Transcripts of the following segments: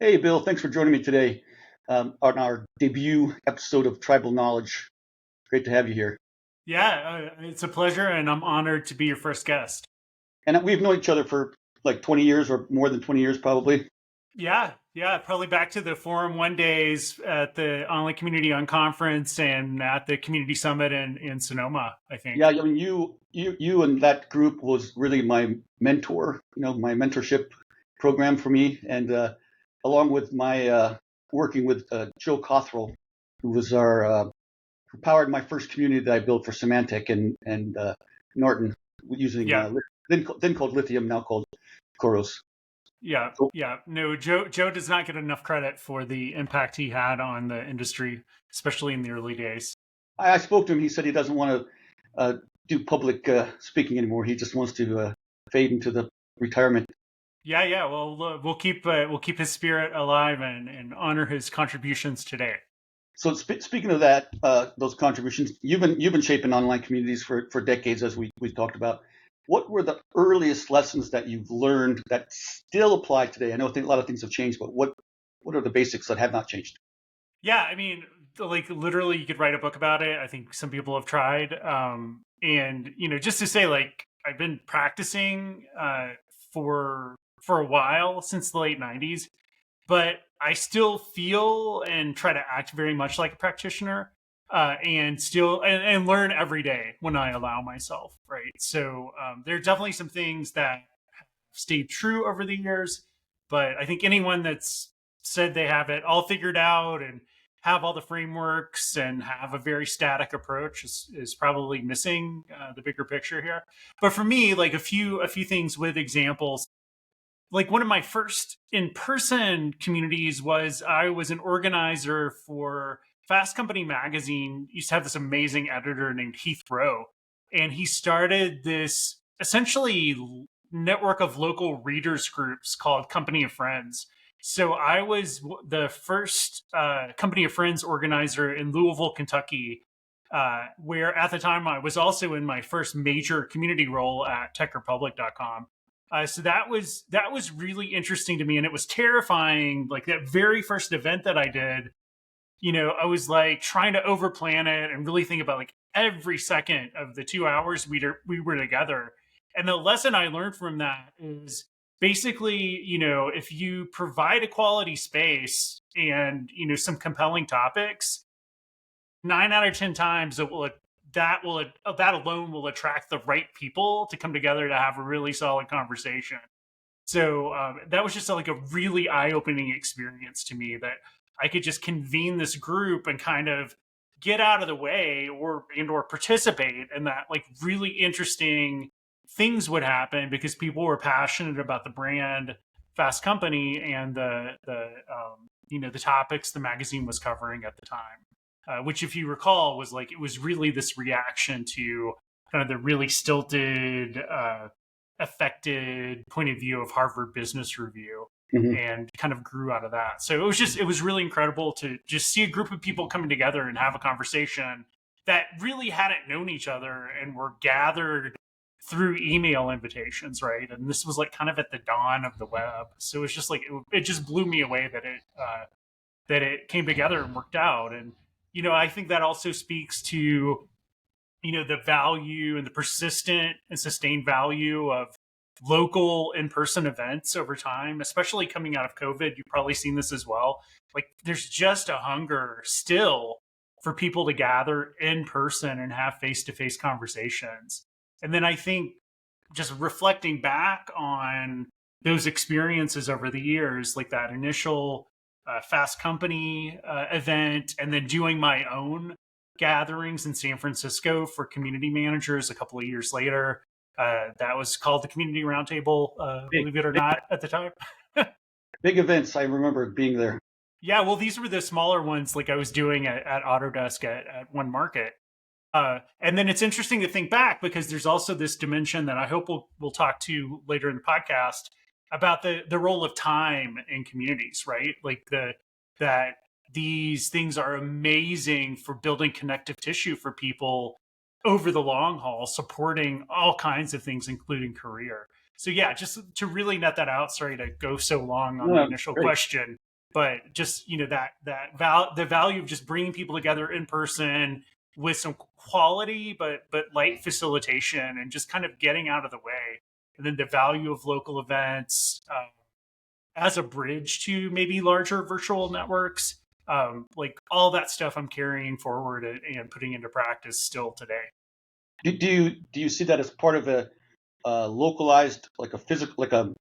Hey, Bill, thanks for joining me today on our debut episode of Tribal Knowledge. Great to have you here. Yeah, it's a pleasure, and I'm honored to be your first guest. And we've known each other for like 20 years or more than 20 years, probably. Yeah, probably back to the Forum One days at the Online Community On Conference and at the Community Summit in Sonoma, I Yeah, think. I mean, you and that group was really my mentor, my mentorship program for me. And along with my working with Joe Cothrell, who was who powered my first community that I built for Symantec and Norton using Yeah, then called Lithium, now called Koros. yeah. No, Joe does not get enough credit for the impact he had on the industry, especially in the early days. I spoke to him. He said he doesn't want to do public speaking anymore. He just wants to fade into the retirement. Yeah. Well, we'll keep his spirit alive and honor his contributions today. So speaking of that, those contributions, you've been shaping online communities for decades, as we talked about. What were the earliest lessons that you've learned that still apply today? I know a lot of things have changed, but what are the basics that have not changed? Yeah, I mean, like literally, you could write a book about it. I think some people have tried. And just to say, like, I've been practicing for a while since the late '90s, but I still feel and try to act very much like a practitioner, and learn every day when I allow myself. Right. So there are definitely some things that have stayed true over the years, but I think anyone that's said they have it all figured out and have all the frameworks and have a very static approach is probably missing the bigger picture here. But for me, like a few things with examples, like one of my first in-person communities was I was an organizer for Fast Company magazine. Used to have this amazing editor named Heath Rowe, and he started this essentially network of local readers groups called Company of Friends. So I was the first Company of Friends organizer in Louisville, Kentucky, where at the time I was also in my first major community role at techrepublic.com. So that was really interesting to me, and it was terrifying. Like that very first event that I did, I was like trying to overplan it and really think about like every second of the 2 hours we were together. And the lesson I learned from that is basically, if you provide a quality space and some compelling topics, 9 out of 10 times that alone will attract the right people to come together to have a really solid conversation. So that was just like a really eye-opening experience to me, that I could just convene this group and kind of get out of the way or participate, and that like really interesting things would happen because people were passionate about the brand Fast Company and the topics the magazine was covering at the time. Which, if you recall, was like it was really this reaction to kind of the really stilted, affected point of view of Harvard Business Review, Hmm. and kind of grew out of that. So it was really incredible to just see a group of people coming together and have a conversation that really hadn't known each other and were gathered through email invitations, right? And this was like kind of at the dawn of the web. So it's just like it just blew me away that it came together and worked out. And I think that also speaks to the value and the persistent and sustained value of local in-person events over time, especially coming out of COVID. You've probably seen this as well. Like there's just a hunger still for people to gather in person and have face-to-face conversations. And then I think just reflecting back on those experiences over the years, like that initial Fast Company event, and then doing my own gatherings in San Francisco for community managers a couple of years later. That was called the Community Roundtable, Big, believe it or big, not, at the time. big events. I remember being there. Yeah, well, these were the smaller ones, like I was doing at Autodesk at One Market. And then it's interesting to think back because there's also this dimension that I hope we'll talk to later in the podcast about the role of time in communities, right? Like that these things are amazing for building connective tissue for people over the long haul, supporting all kinds of things, including career. So yeah, just to really net that out. Sorry to go so long on the No, initial great. question. but just, the value of just bringing people together in person with some quality, but light facilitation and just kind of getting out of the way. And then the value of local events as a bridge to maybe larger virtual networks. Like all that stuff I'm carrying forward and putting into practice still today. Do you see that as part of a localized, like a physical,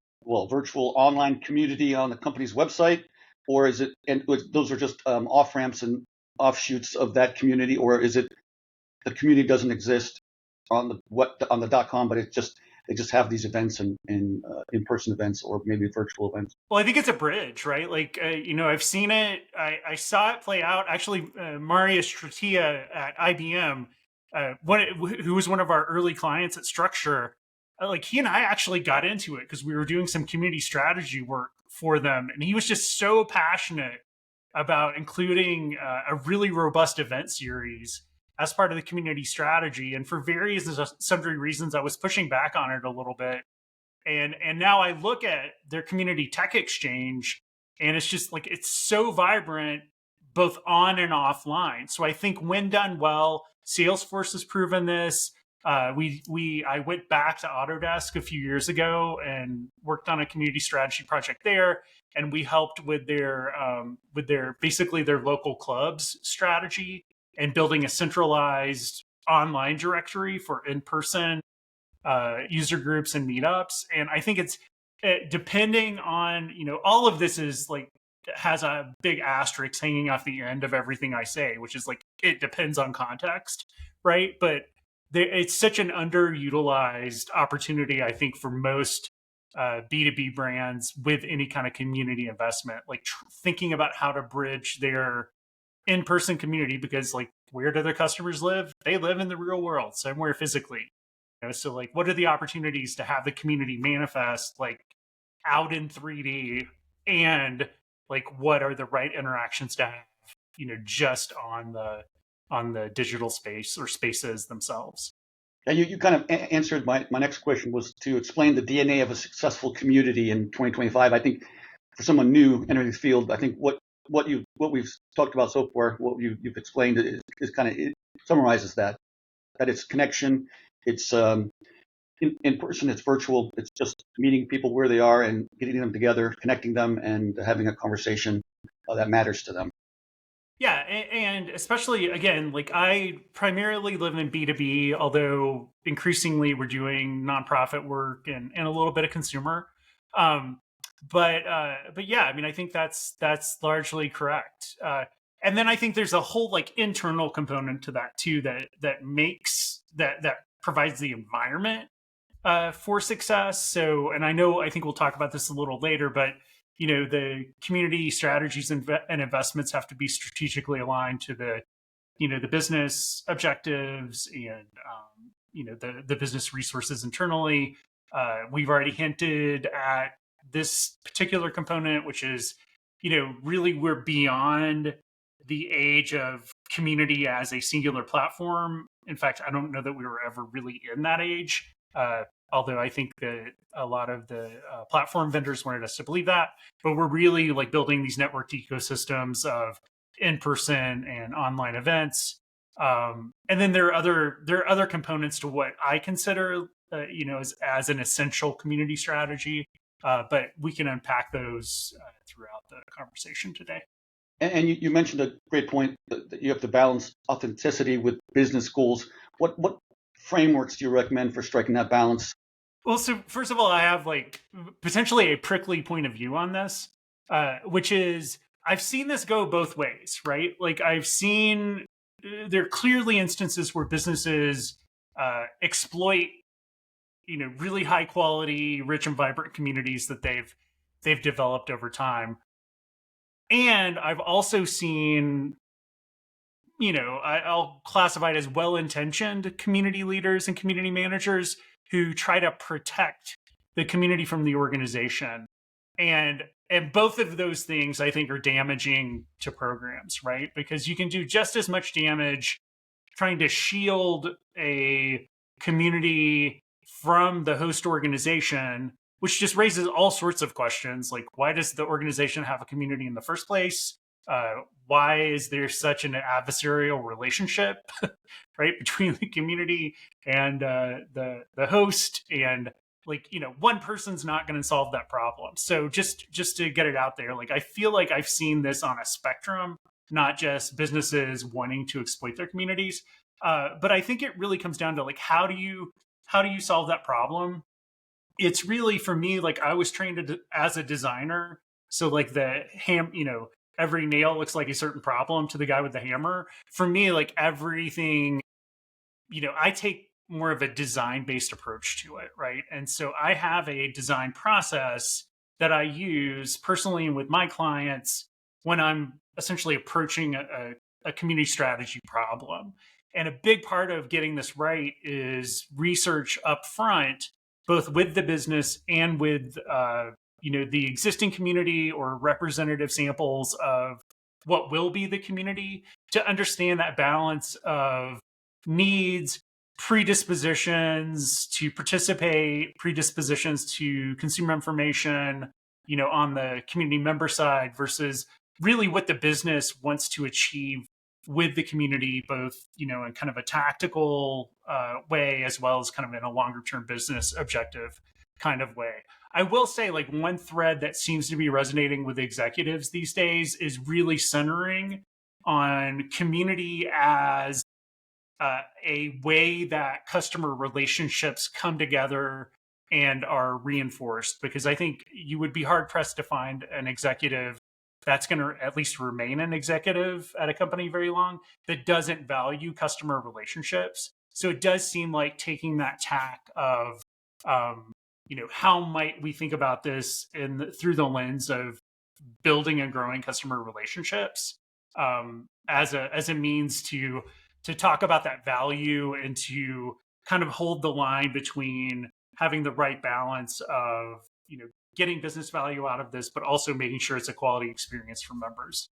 virtual online community on the company's website, or is it? And those are just off ramps and offshoots of that community, or is it the community doesn't exist on the .com, but they just have these events and in-person events or maybe virtual events? Well, I think it's a bridge, right? Like, I've seen it. I saw it play out. Actually, Marius Stratia at IBM, who was one of our early clients at Structure, like he and I actually got into it because we were doing some community strategy work for them. And he was just so passionate about including a really robust event series as part of the community strategy. And for various sundry reasons, I was pushing back on it a little bit. And now I look at their community tech exchange, and it's just like, it's so vibrant, both on and offline. So I think when done well, Salesforce has proven this. I went back to Autodesk a few years ago and worked on a community strategy project there. And we helped with their basically their local clubs strategy and building a centralized online directory for in-person user groups and meetups. And I think it's depending on, all of this is like, has a big asterisk hanging off the end of everything I say, which is like, it depends on context, right? But it's such an underutilized opportunity, I think, for most B2B brands with any kind of community investment, like thinking about how to bridge their in-person community, because like, where do their customers live? They live in the real world somewhere physically. So like, what are the opportunities to have the community manifest like out in 3D, and like, what are the right interactions to have, just on the digital space or spaces themselves? And you kind of answered my next question, was to explain the DNA of a successful community in 2025. I think for someone new entering the field, I think what we've talked about so far, what you've explained is kind of, it summarizes that it's connection, it's in person, it's virtual, it's just meeting people where they are and getting them together, connecting them, and having a conversation that matters to them. Yeah, and especially, again, like I primarily live in B2B, although increasingly we're doing nonprofit work and a little bit of consumer. But yeah, I mean, I think that's largely correct. And then I think there's a whole like internal component to that too, that makes that provides the environment for success. So, and I think we'll talk about this a little later, but the community strategies and investments have to be strategically aligned to the business objectives and the business resources internally. We've already hinted at this particular component, which is really we're beyond the age of community as a singular platform. In fact, I don't know that we were ever really in that age. Although I think that a lot of the platform vendors wanted us to believe that, but we're really like building these networked ecosystems of in-person and online events. And then there are other components to what I consider, as an essential community strategy. But we can unpack those throughout the conversation today. And you mentioned a great point that you have to balance authenticity with business goals. What frameworks do you recommend for striking that balance? Well, so first of all, I have like potentially a prickly point of view on this, which is I've seen this go both ways, right? Like I've seen there are clearly instances where businesses exploit, really high quality, rich and vibrant communities that they've developed over time. And I've also seen, I'll classify it as well-intentioned community leaders and community managers who try to protect the community from the organization. And both of those things, I think, are damaging to programs, right? Because you can do just as much damage trying to shield a community from the host organization which just raises all sorts of questions. Like, why does the organization have a community in the first place? Why is there such an adversarial relationship, right, between the community and the host? And like, one person's not going to solve that problem. So just to get it out there, like, I feel like I've seen this on a spectrum, not just businesses wanting to exploit their communities. But I think it really comes down to like, how do you solve that problem? It's really, for me, like, I was trained as a designer. So like every nail looks like a certain problem to the guy with the hammer. For me, like, everything, I take more of a design based approach to it. Right. And so I have a design process that I use personally and with my clients when I'm essentially approaching a community strategy problem. And a big part of getting this right is research up front, both with the business and with the existing community or representative samples of what will be the community, to understand that balance of needs, predispositions to participate, predispositions to consume information, on the community member side, versus really what the business wants to achieve with the community, both, in kind of a tactical way, as well as kind of in a longer term business objective kind of way. I will say, like, one thread that seems to be resonating with executives these days is really centering on community as a way that customer relationships come together and are reinforced. Because I think you would be hard pressed to find an executive that's going to at least remain an executive at a company very long that doesn't value customer relationships. So it does seem like taking that tack of, how might we think about this through the lens of building and growing customer relationships, as a means to talk about that value and to kind of hold the line between having the right balance of, getting business value out of this, but also making sure it's a quality experience for members.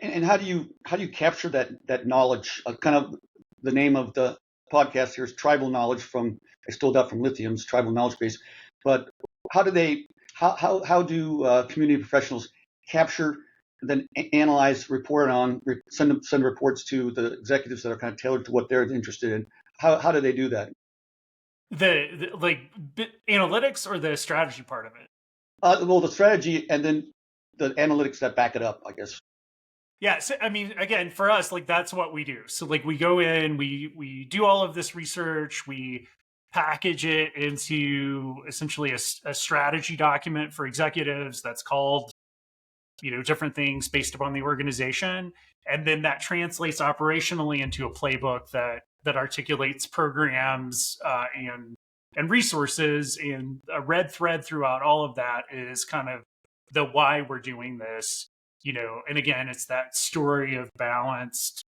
And how do you capture that knowledge? Kind of the name of the podcast here is Tribal Knowledge. I stole that from Lithium's Tribal Knowledge Base. But how do community professionals capture, then analyze, report on, send reports to the executives that are kind of tailored to what they're interested in? How do they do that? The analytics or the strategy part of it? Well, the strategy and then the analytics that back it up, I guess. Yeah. So, I mean, again, for us, like, that's what we do. So like, we go in, we do all of this research, we package it into essentially a strategy document for executives that's called, different things based upon the organization. And then that translates operationally into a playbook that articulates programs and resources. And a red thread throughout all of that is kind of the why we're doing this, and again, it's that story of balanced,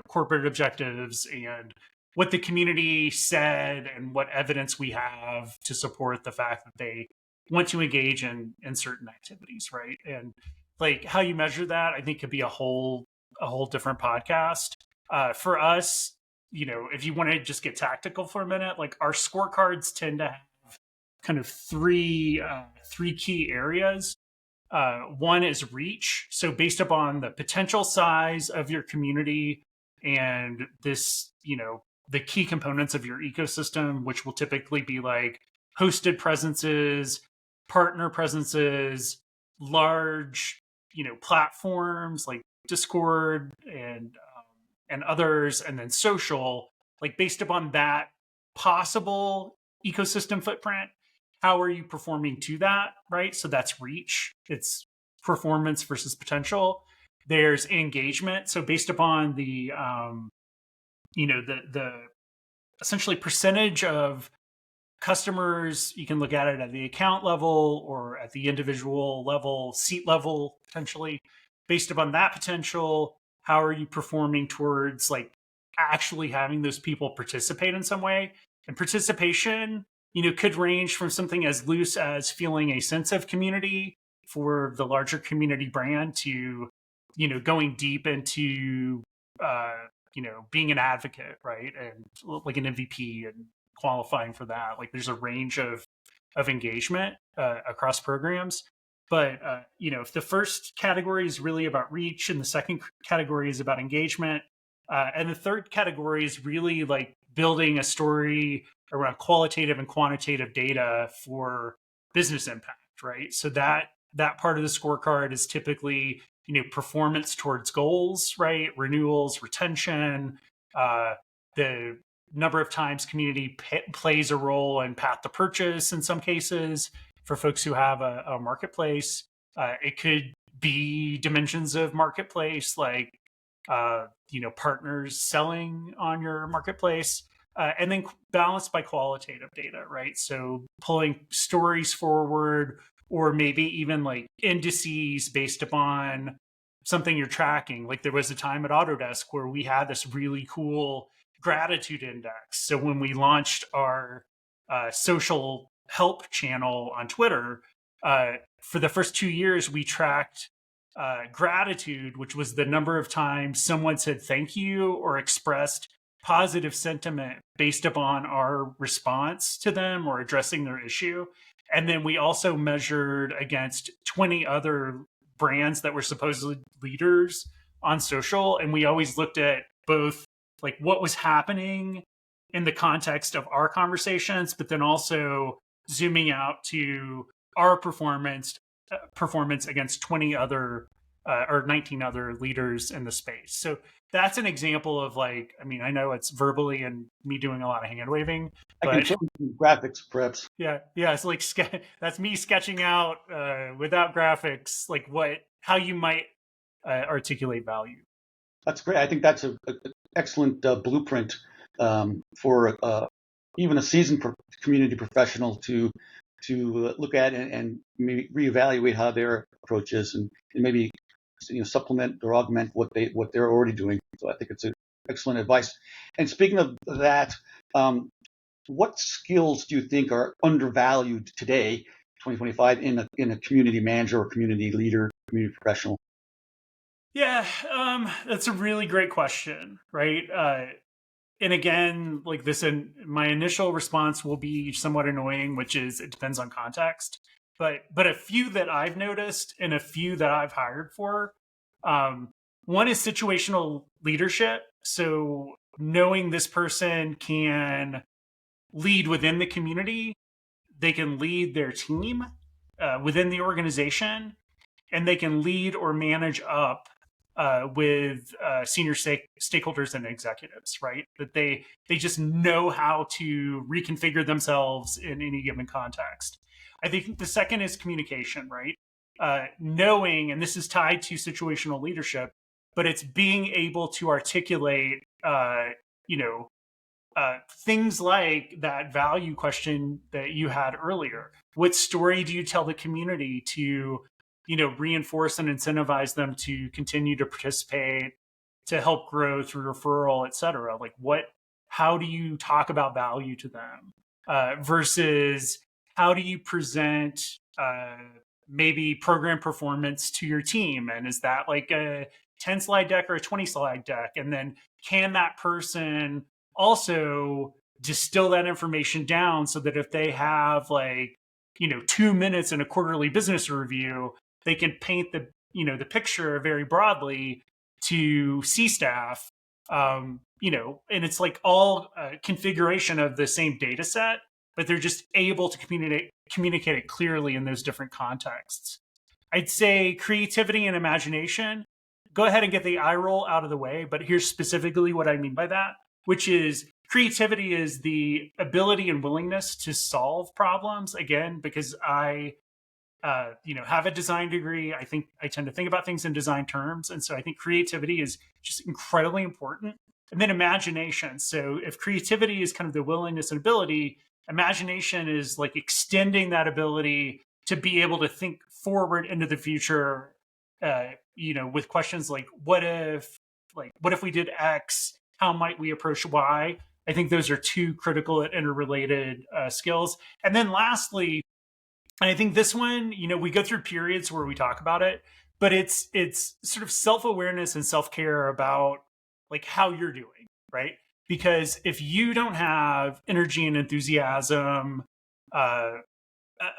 corporate objectives and what the community said and what evidence we have to support the fact that they want to engage in certain activities, right? And like, how you measure that, I think, could be a whole different podcast. For us, if you want to just get tactical for a minute, like, our scorecards tend to have kind of three key areas. One is reach. So based upon the potential size of your community and this, the key components of your ecosystem, which will typically be like hosted presences, partner presences, large, platforms like Discord and others, and then social. Like, based upon that possible ecosystem footprint, how are you performing to that, right? So that's reach. It's performance versus potential. There's engagement. So based upon the the essentially percentage of customers, you can look at it at the account level or at the individual level, seat level, potentially. Based upon that potential, how are you performing towards, like, actually having those people participate in some way? And participation, could range from something as loose as feeling a sense of community for the larger community brand to, going deep into, being an advocate, right? And like an MVP and qualifying for that. Like, there's a range of of engagement across programs. But if the first category is really about reach, and the second category is about engagement, and the third category is really like building a story around qualitative and quantitative data for business impact, right? So that part of the scorecard is typically performance towards goals, right? Renewals, retention, the number of times community plays a role in path to purchase in some cases for folks who have a marketplace. It could be dimensions of marketplace like partners selling on your marketplace, and then balanced by qualitative data, right? So pulling stories forward, or maybe even like indices based upon something you're tracking. Like there was a time at Autodesk where we had this really cool gratitude index. So when we launched our social help channel on Twitter, for the first 2 years, we tracked gratitude, which was the number of times someone said thank you or expressed positive sentiment based upon our response to them or addressing their issue. And then we also measured against 20 other brands that were supposedly leaders on social. And we always looked at both like what was happening in the context of our conversations, but then also zooming out to our performance against 20 other or 19 other leaders in the space. So that's an example of like, I mean, I know it's verbally and me doing a lot of hand waving, I but can show you graphics, perhaps. yeah, it's like that's me sketching out without graphics, like how you might articulate value. That's great. I think that's an excellent blueprint for even a seasoned community professional to look at and maybe reevaluate how their approach is, and maybe supplement or augment what they're already doing. So I think it's excellent advice. And speaking of that, what skills do you think are undervalued today, 2025, in a community manager or community leader, community professional? Yeah, that's a really great question, right? And again, like this, my initial response will be somewhat annoying, which is it depends on context. But a few that I've noticed and a few that I've hired for, one is situational leadership. So knowing this person can lead within the community, they can lead their team within the organization, and they can lead or manage up with senior stakeholders and executives, right? That they just know how to reconfigure themselves in any given context. I think the second is communication, right? Knowing, and this is tied to situational leadership, but it's being able to articulate, things like that value question that you had earlier. What story do you tell the community to reinforce and incentivize them to continue to participate, to help grow through referral, et cetera? Like how do you talk about value to them versus how do you present maybe program performance to your team? And is that like a 10 slide deck or a 20 slide deck? And then can that person also distill that information down so that if they have 2 minutes in a quarterly business review, they can paint the picture very broadly to C-staff, and it's like all configuration of the same data set, but they're just able to communicate it clearly in those different contexts. I'd say creativity and imagination, go ahead and get the eye roll out of the way, but here's specifically what I mean by that, which is creativity is the ability and willingness to solve problems. Again, because I have a design degree, I think I tend to think about things in design terms. And so I think creativity is just incredibly important. And then imagination. So if creativity is kind of the willingness and ability, imagination is like extending that ability to be able to think forward into the future, with questions like, what if we did X? How might we approach Y? I think those are two critical and interrelated skills. And then lastly, and I think this one, we go through periods where we talk about it, but it's sort of self-awareness and self-care about like how you're doing, right? Because if you don't have energy and enthusiasm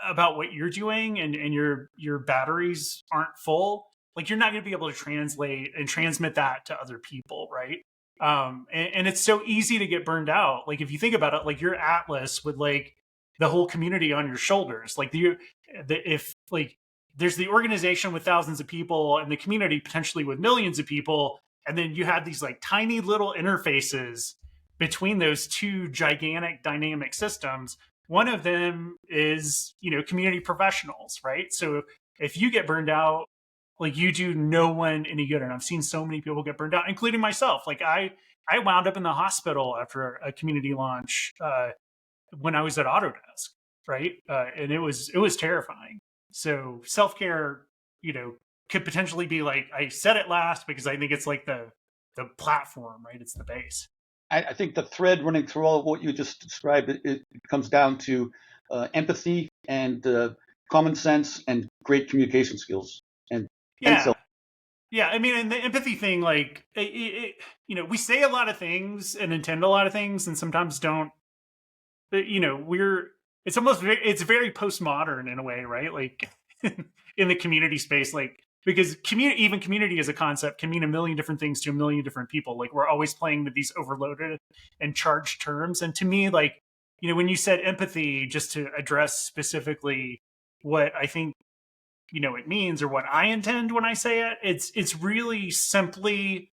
about what you're doing and your batteries aren't full, like you're not going to be able to translate and transmit that to other people, right? And it's so easy to get burned out. Like if you think about it, like your Atlas with like the whole community on your shoulders, like if like there's the organization with thousands of people and the community potentially with millions of people, and then you have these like tiny little interfaces between those two gigantic dynamic systems. One of them is, community professionals, right? So if you get burned out, like you do no one any good. And I've seen so many people get burned out, including myself. Like I wound up in the hospital after a community launch when I was at Autodesk, right? And it was terrifying. So self-care, could potentially be like, I said it last because I think it's like the platform, right? It's the base. I think the thread running through all of what you just described, it comes down to empathy and common sense and great communication skills. And yeah. Yeah, I mean, and the empathy thing, like, we say a lot of things and intend a lot of things, and sometimes don't. It's very postmodern in a way, right? Like, in the community space, like, because community as a concept can mean a million different things to a million different people. Like, we're always playing with these overloaded and charged terms, and to me, like, when you said empathy, just to address specifically what I think it means or what I intend when I say it, it's really simply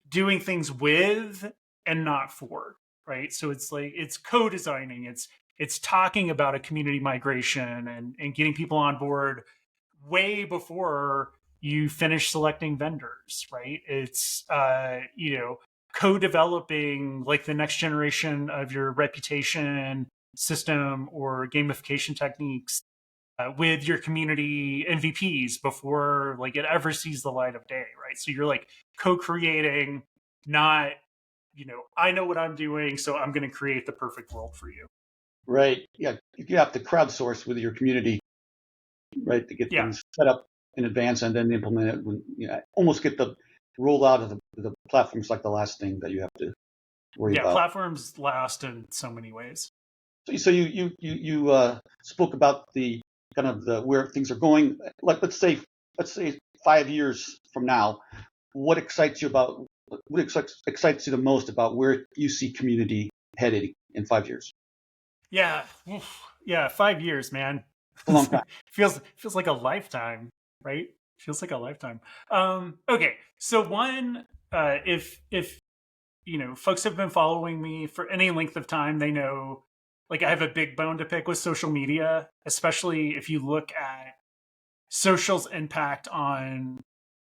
doing things with and not for, right? So it's like it's co-designing, it's talking about a community migration and getting people on board way before you finish selecting vendors, right? It's co-developing like the next generation of your reputation system or gamification techniques with your community MVPs before like it ever sees the light of day, right? So you're like co-creating, not, I know what I'm doing, so I'm going to create the perfect world for you. Right. Yeah. You have to crowdsource with your community, right, to get things set up in advance and then implement it. When almost get the rollout of the platforms like the last thing that you have to worry about. Yeah, platforms last in so many ways. So you spoke about the kind of the where things are going. Like let's say 5 years from now, what excites you the most about where you see community headed in 5 years? Yeah, 5 years, man. A long time. feels like a lifetime, right? Feels like a lifetime. Okay, so one, if folks have been following me for any length of time, they know like I have a big bone to pick with social media, especially if you look at social's impact on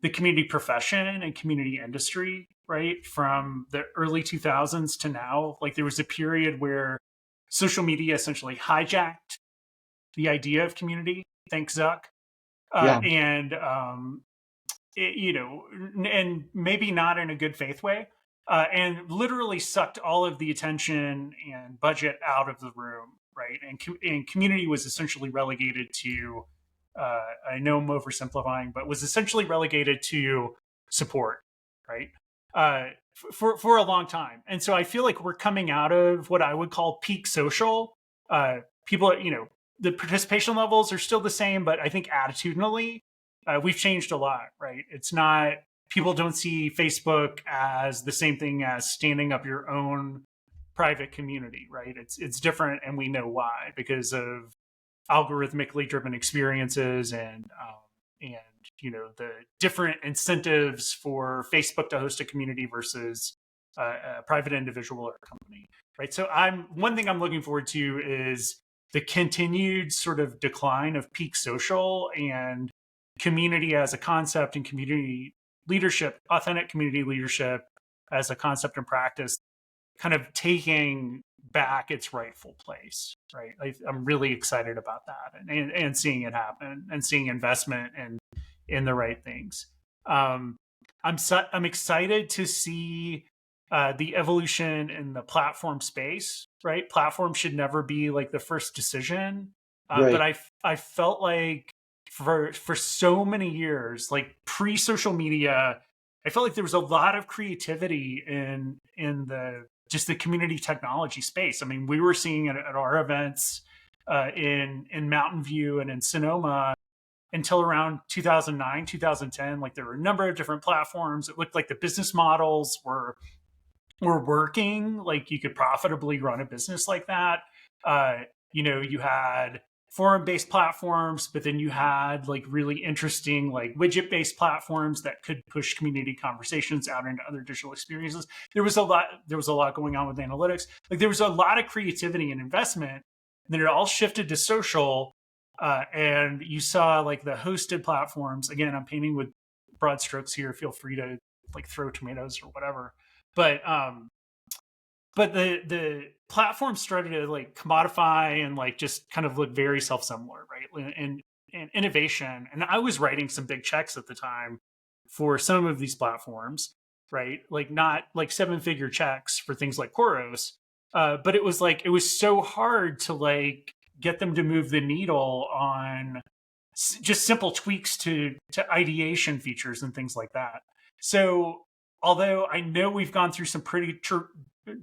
the community profession and community industry, right? From the early 2000s to now, like there was a period where social media essentially hijacked the idea of community. Thanks, Zuck. And and maybe not in a good faith way, and literally sucked all of the attention and budget out of the room, right? And community was essentially relegated to, I know I'm oversimplifying, but was essentially relegated to support, right? For a long time. And so I feel like we're coming out of what I would call peak social. People, the participation levels are still the same, but I think attitudinally, we've changed a lot, right? It's not, people don't see Facebook as the same thing as standing up your own private community, right? It's different, and we know why, because of algorithmically driven experiences and the different incentives for Facebook to host a community versus a private individual or a company, right? So one thing I'm looking forward to is the continued sort of decline of peak social and community as a concept, and community leadership, authentic community leadership as a concept and practice, kind of taking back its rightful place, right? I'm really excited about that and seeing it happen and seeing investment in the right things. I'm excited to see the evolution in the platform space, right? Platform should never be like the first decision. Right. But I felt like for so many years, like pre-social media, I felt like there was a lot of creativity in the just the community technology space. I mean, we were seeing it at our events. in Mountain View and in Sonoma until around 2009, 2010. Like there were a number of different platforms. It looked like the business models were working. Like you could profitably run a business like that. You had forum-based platforms, but then you had like really interesting like widget-based platforms that could push community conversations out into other digital experiences. There was a lot going on with analytics. Like there was a lot of creativity and investment. And then it all shifted to social, and you saw like the hosted platforms. Again, I'm painting with broad strokes here. Feel free to like throw tomatoes or whatever. But the platform started to like commodify and like just kind of look very self-similar, right? And innovation. And I was writing some big checks at the time for some of these platforms, right? Like not like 7-figure checks for things like Koros, but it was so hard to like get them to move the needle on just simple tweaks to ideation features and things like that. So although I know we've gone through some pretty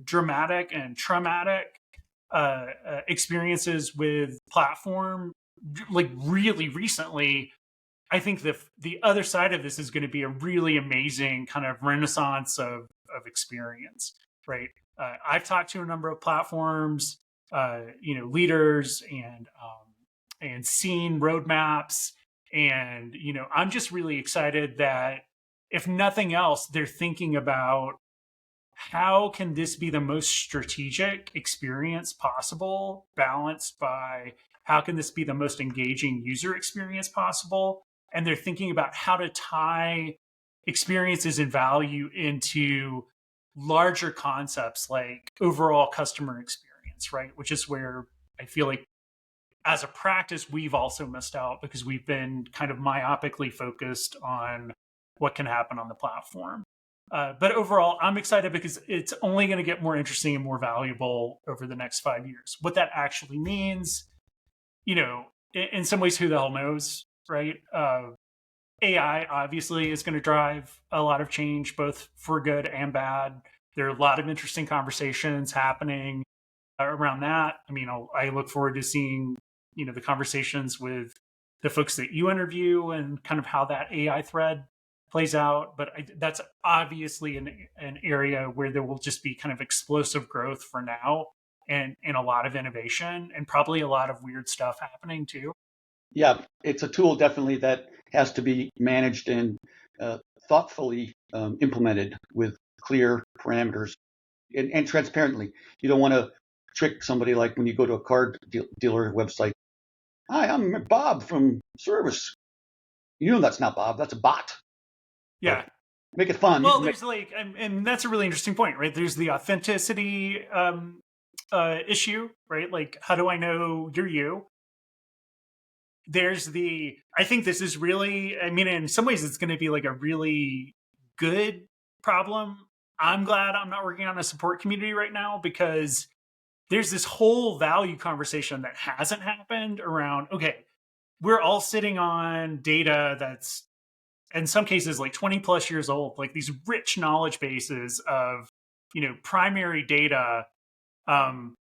dramatic and traumatic experiences with platform, like really recently, I think the other side of this is going to be a really amazing kind of renaissance of experience, right? I've talked to a number of platforms, leaders and seen roadmaps, and I'm just really excited that if nothing else, they're thinking about how can this be the most strategic experience possible, balanced by how can this be the most engaging user experience possible? And they're thinking about how to tie experiences and value into larger concepts like overall customer experience, right? Which is where I feel like as a practice, we've also missed out because we've been kind of myopically focused on what can happen on the platform. But overall, I'm excited because it's only going to get more interesting and more valuable over the next 5 years. What that actually means, in some ways, who the hell knows, right? AI obviously is going to drive a lot of change, both for good and bad. There are a lot of interesting conversations happening around that. I mean, I look forward to seeing, the conversations with the folks that you interview and kind of how that AI thread plays out. But that's obviously an area where there will just be kind of explosive growth for now and a lot of innovation and probably a lot of weird stuff happening too. Yeah, it's a tool definitely that has to be managed and thoughtfully implemented with clear parameters and transparently. You don't want to trick somebody like when you go to a car dealer website. Hi, I'm Bob from service. That's not Bob. That's a bot. Yeah. But make it fun. Well, there's and that's a really interesting point, right? There's the authenticity issue, right? Like, how do I know you're you? There's I think this is really, I mean, in some ways it's going to be like a really good problem. I'm glad I'm not working on a support community right now because there's this whole value conversation that hasn't happened around, okay, we're all sitting on data that's in some cases like 20 plus years old, like these rich knowledge bases of, primary data. And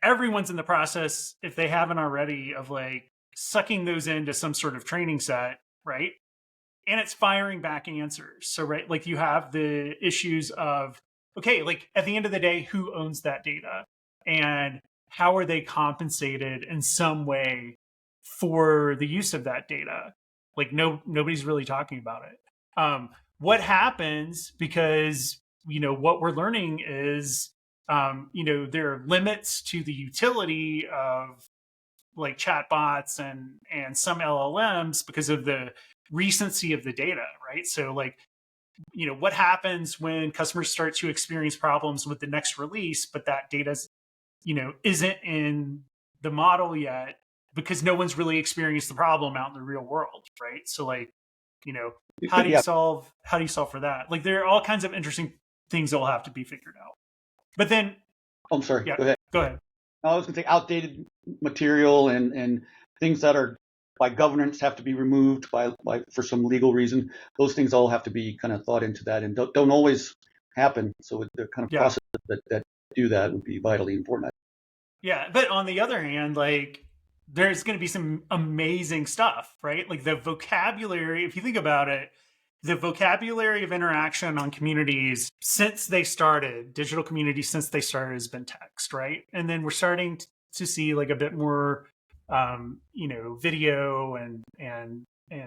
everyone's in the process, if they haven't already, of like sucking those into some sort of training set, right? And it's firing back answers. So, right, like you have the issues of, okay, like at the end of the day, who owns that data? And how are they compensated in some way for the use of that data? Like nobody's really talking about it. What happens because, what we're learning is, there are limits to the utility of like chatbots and some LLMs because of the recency of the data, right? So like, what happens when customers start to experience problems with the next release, but that data's, isn't in the model yet because no one's really experienced the problem out in the real world, right? So like, how do you solve for that? Like there are all kinds of interesting things that will have to be figured out. But then, I'm sorry. Yeah, Go ahead. I was going to say outdated material and things that are by governance have to be removed by for some legal reason. Those things all have to be kind of thought into that and don't always happen. So the kind of process that do that would be vitally important. Yeah, but on the other hand, like there's going to be some amazing stuff, right? Like the vocabulary, if you think about it, the vocabulary of interaction on communities since they started, digital communities since they started has been text, right? And then we're starting to see like a bit more video and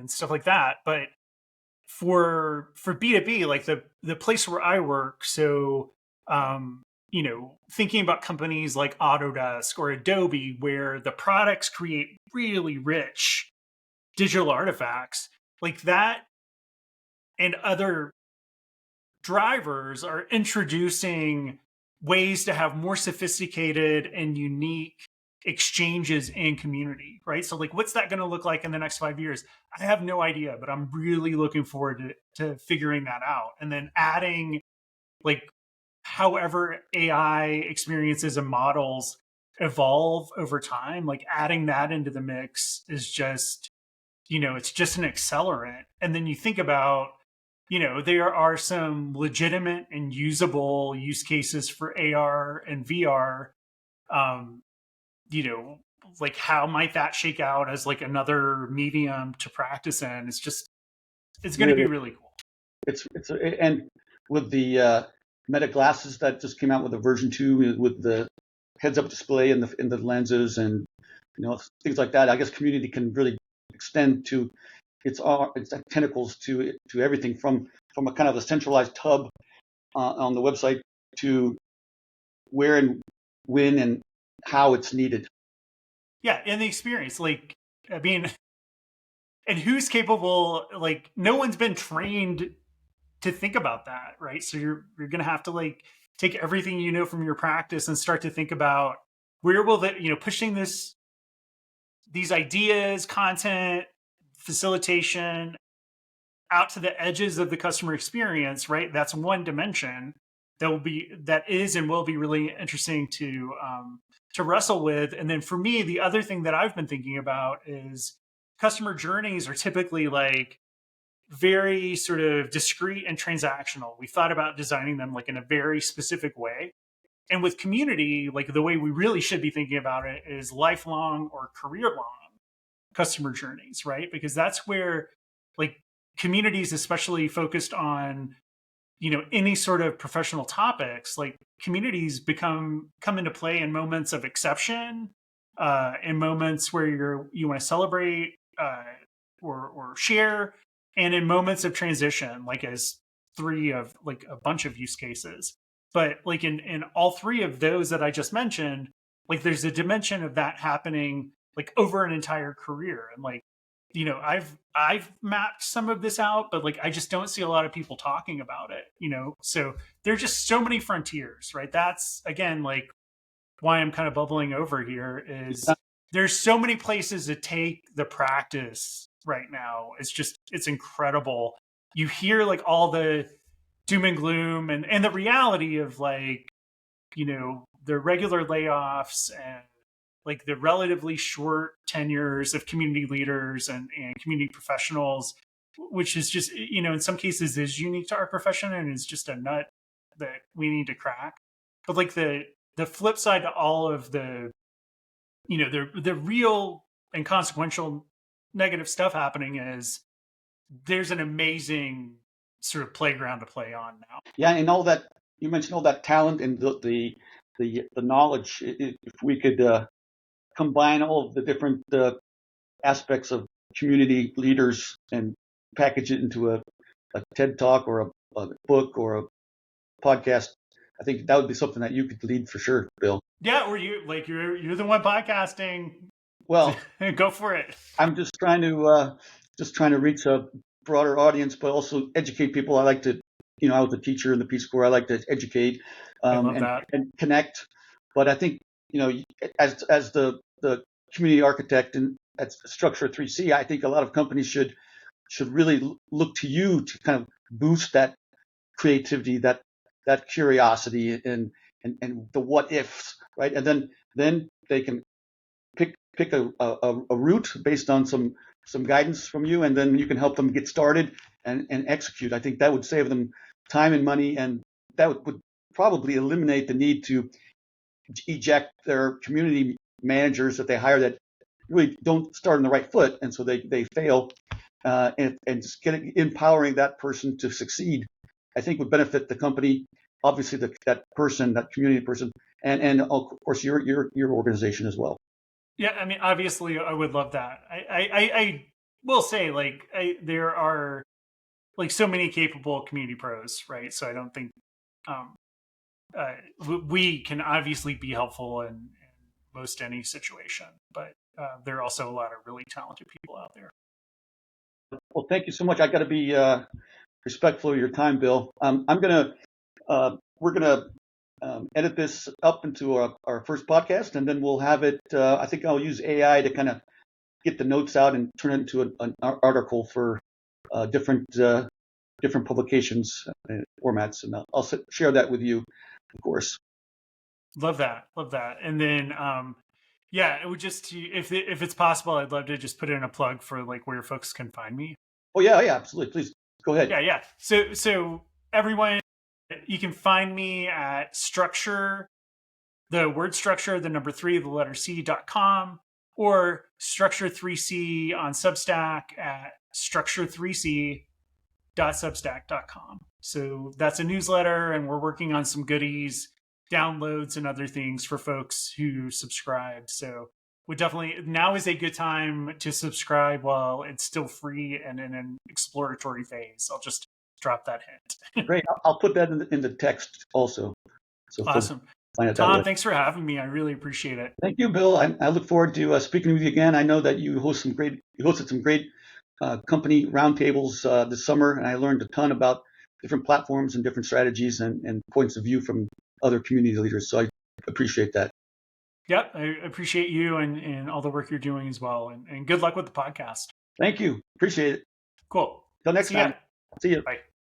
stuff like that. But for B2B, like the place where I work, so thinking about companies like Autodesk or Adobe, where the products create really rich digital artifacts, like that, and other drivers are introducing ways to have more sophisticated and unique exchanges in community, right? So like what's that going to look like in the next 5 years? I have no idea, but I'm really looking forward to figuring that out. And then adding like however AI experiences and models evolve over time, like adding that into the mix is just, it's just an accelerant. And then you think about, there are some legitimate and usable use cases for AR and VR. Um, like how might that shake out as like another medium to practice in? It's going to be Really, really cool. and with the Meta glasses that just came out with a version 2 with the heads-up display and the lenses and things like that. I guess community can really extend to its tentacles to everything from a kind of a centralized hub on the website to where and when and how it's needed. Yeah, and the experience, like, I mean, and who's capable? Like, no one's been trained to think about that, right? So you're gonna have to like take everything you know from your practice and start to think about where will that pushing these ideas, content, facilitation out to the edges of the customer experience, right? That's one dimension that is and will be really interesting to wrestle with. And then for me, the other thing that I've been thinking about is customer journeys are typically like very sort of discrete and transactional. We thought about designing them like in a very specific way. And with community, like the way we really should be thinking about it is lifelong or career long customer journeys, right? Because that's where like communities, especially focused on, any sort of professional topics, like communities come into play in moments of exception, in moments where you want to celebrate or share, and in moments of transition, like as three of like a bunch of use cases. But like in all three of those that I just mentioned, like there's a dimension of that happening like over an entire career. And like, I've mapped some of this out, but like I just don't see a lot of people talking about it, So there's just so many frontiers, right? That's again like why I'm kind of bubbling over here is there's so many places to take the practice right now. It's incredible. You hear like all the doom and gloom and the reality of like, the regular layoffs and like the relatively short tenures of community leaders and community professionals, which is just, in some cases is unique to our profession and is just a nut that we need to crack. But like the flip side to all of the, the real and consequential negative stuff happening is there's an amazing sort of playground to play on now. Yeah, and all that you mentioned, all that talent and the knowledge. If we could combine all of the different aspects of community leaders and package it into a TED talk or a book or a podcast, I think that would be something that you could lead for sure, Bill. Yeah, or you're the one podcasting. Well, go for it. I'm just trying to reach a broader audience, but also educate people. I like to, I was a teacher in the Peace Corps. I like to educate and connect. But I think, as the community architect and at Structure 3C, I think a lot of companies should really look to you to kind of boost that creativity, that curiosity, and the what ifs, right? And then they can pick a route based on some guidance from you, and then you can help them get started and execute. I think that would save them time and money, and that would probably eliminate the need to eject their community managers that they hire that really don't start on the right foot, and so they fail. And just empowering that person to succeed, I think would benefit the company, obviously that person, that community person, and of course your organization as well. Yeah, I mean, obviously, I would love that. I will say, like, there are like so many capable community pros, right? So I don't think um, we can obviously be helpful in most any situation, but there are also a lot of really talented people out there. Well, thank you so much. I got to be respectful of your time, Bill. We're gonna edit this up into our first podcast, and then we'll have it. I think I'll use AI to kind of get the notes out and turn it into an article for different publications formats, and I'll share that with you, of course. Love that, and then yeah, it would just if it's possible, I'd love to just put in a plug for like where folks can find me. Oh yeah, absolutely. Please go ahead. Yeah. So everyone, you can find me at structure, the word structure, the number 3, the letter C.com, or structure3c on Substack at structure3c.substack.com. So that's a newsletter, and we're working on some goodies, downloads, and other things for folks who subscribe. So we definitely, now is a good time to subscribe while it's still free and in an exploratory phase. I'll just drop that hint. Great. I'll put that in the text also. So awesome. Tom, thanks for having me. I really appreciate it. Thank you, Bill. I look forward to speaking with you again. I know that you hosted some great company roundtables this summer, and I learned a ton about different platforms and different strategies and points of view from other community leaders. So I appreciate that. Yep, I appreciate you and all the work you're doing as well. And good luck with the podcast. Thank you. Appreciate it. Cool. Till next time. See you. Bye.